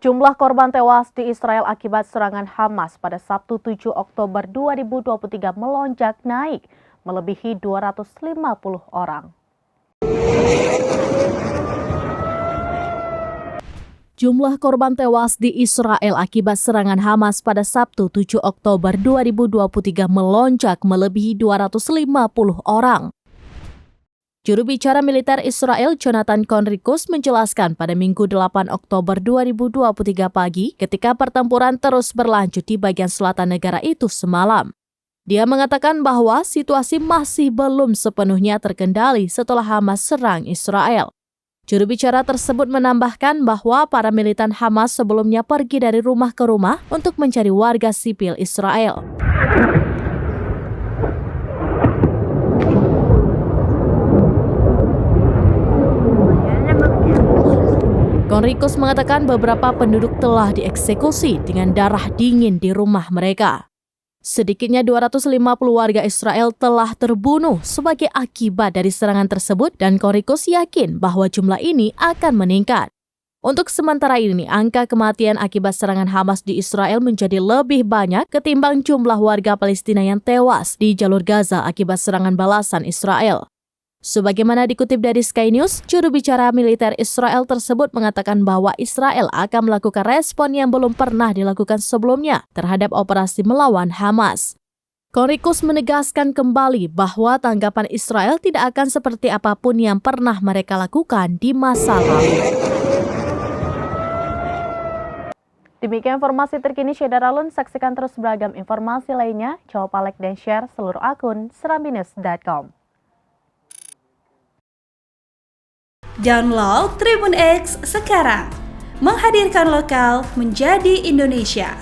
Jumlah korban tewas di Israel akibat serangan Hamas pada Sabtu 7 Oktober 2023 melonjak naik, melebihi 250 orang. Jumlah korban tewas di Israel akibat serangan Hamas pada Sabtu 7 Oktober 2023 melonjak melebihi 250 orang. Juru bicara militer Israel Jonathan Conricus menjelaskan pada Minggu 8 Oktober 2023 pagi ketika pertempuran terus berlanjut di bagian selatan negara itu semalam. Dia mengatakan bahwa situasi masih belum sepenuhnya terkendali setelah Hamas serang Israel. Juru bicara tersebut menambahkan bahwa para militan Hamas sebelumnya pergi dari rumah ke rumah untuk mencari warga sipil Israel. Conricus mengatakan beberapa penduduk telah dieksekusi dengan darah dingin di rumah mereka. Sedikitnya 250 warga Israel telah terbunuh sebagai akibat dari serangan tersebut dan Conricus yakin bahwa jumlah ini akan meningkat. Untuk sementara ini, angka kematian akibat serangan Hamas di Israel menjadi lebih banyak ketimbang jumlah warga Palestina yang tewas di jalur Gaza akibat serangan balasan Israel. Sebagaimana dikutip dari Sky News, juru bicara militer Israel tersebut mengatakan bahwa Israel akan melakukan respon yang belum pernah dilakukan sebelumnya terhadap operasi melawan Hamas. Conricus menegaskan kembali bahwa tanggapan Israel tidak akan seperti apapun yang pernah mereka lakukan di masa lalu. Demikian informasi terkini Syedar Alun, saksikan terus beragam informasi lainnya. Coba like dan share seluruh akun serambinews.com. Download Tribun X sekarang, menghadirkan lokal menjadi Indonesia.